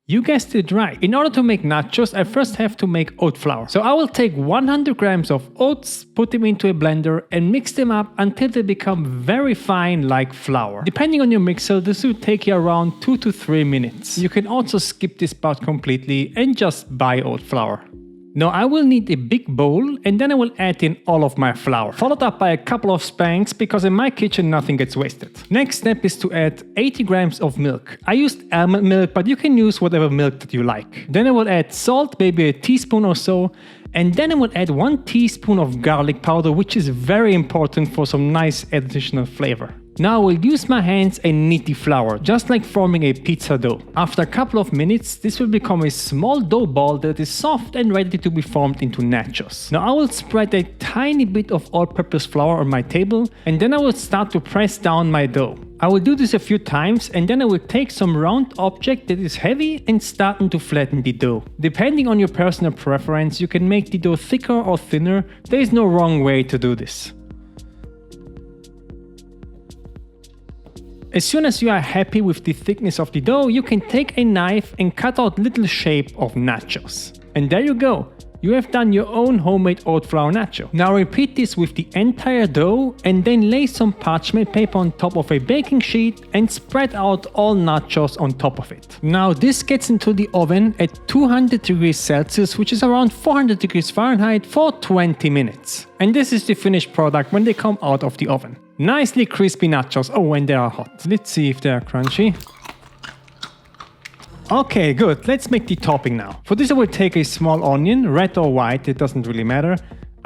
You guessed it right. In order to make nachos, I first have to make oat flour. So I will take 100 grams of oats, put them into a blender and mix them up until they become very fine like flour. Depending on your mixer, this will take you around 2 to 3 minutes. You can also skip this part completely and just buy oat flour. Now I will need a big bowl and then I will add in all of my flour, followed up by a couple of spanks because in my kitchen nothing gets wasted. Next step is to add 80 grams of milk. I used almond milk, but you can use whatever milk that you like. Then I will add salt, maybe a teaspoon or so, and then I will add 1 teaspoon of garlic powder, which is very important for some nice additional flavor. Now I will use my hands and knead the flour, just like forming a pizza dough. After a couple of minutes, this will become a small dough ball that is soft and ready to be formed into nachos. Now I will spread a tiny bit of all-purpose flour on my table and then I will start to press down my dough. I will do this a few times and then I will take some round object that is heavy and starting to flatten the dough. Depending on your personal preference, you can make the dough thicker or thinner. There is no wrong way to do this. As soon as you are happy with the thickness of the dough, you can take a knife and cut out little shape of nachos. And there you go. You have done your own homemade oat flour nacho. Now repeat this with the entire dough and then lay some parchment paper on top of a baking sheet and spread out all nachos on top of it. Now this gets into the oven at 200 degrees Celsius, which is around 400 degrees Fahrenheit, for 20 minutes. And this is the finished product when they come out of the oven. Nicely crispy nachos. Oh, and they are hot. Let's see if they are crunchy. Okay, good. Let's make the topping now. For this I will take a small onion, red or white, it doesn't really matter.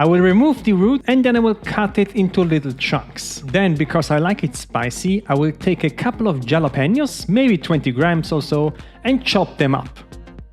I will remove the root and then I will cut it into little chunks. Then, because I like it spicy, I will take a couple of jalapenos, maybe 20 grams or so, and chop them up.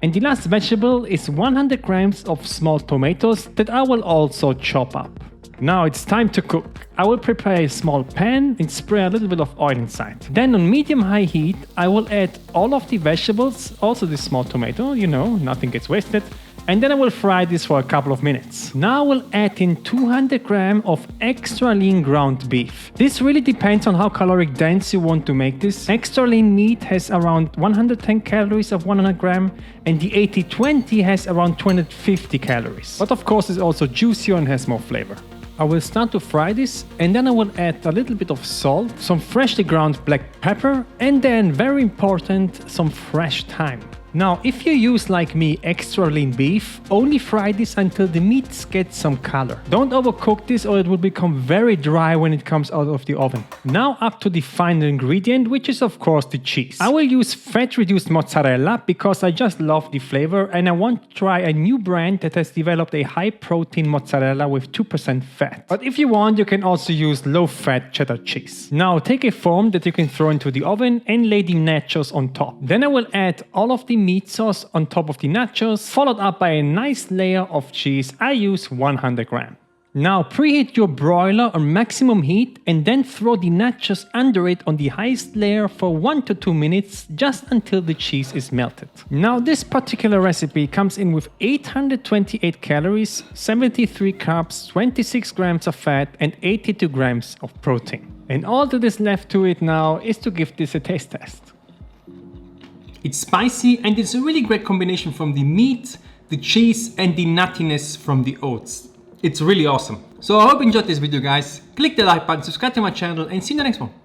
And the last vegetable is 100 grams of small tomatoes that I will also chop up. Now it's time to cook. I will prepare a small pan and spray a little bit of oil inside. Then on medium-high heat, I will add all of the vegetables, also the small tomato, nothing gets wasted. And then I will fry this for a couple of minutes. Now I will add in 200 grams of extra lean ground beef. This really depends on how caloric dense you want to make this. Extra lean meat has around 110 calories of 100 grams and the 80-20 has around 250 calories. But of course it's also juicier and has more flavor. I will start to fry this and then I will add a little bit of salt, some freshly ground black pepper and then, very important, some fresh thyme. Now, if you use, like me, extra lean beef, only fry this until the meat gets some color. Don't overcook this or it will become very dry when it comes out of the oven. Now up to the final ingredient, which is of course the cheese. I will use fat-reduced mozzarella because I just love the flavor and I want to try a new brand that has developed a high-protein mozzarella with 2% fat. But if you want, you can also use low-fat cheddar cheese. Now take a form that you can throw into the oven and lay the nachos on top. Then I will add all of the meat sauce on top of the nachos, followed up by a nice layer of cheese. I use 100 grams. Now preheat your broiler on maximum heat and then throw the nachos under it on the highest layer for 1 to 2 minutes, just until the cheese is melted. Now this particular recipe comes in with 828 calories, 73 carbs, 26 grams of fat and 82 grams of protein. And all that is left to it now is to give this a taste test. It's spicy and it's a really great combination from the meat, the cheese and the nuttiness from the oats. It's really awesome. So I hope you enjoyed this video, guys. Click the like button, subscribe to my channel and see you in the next one.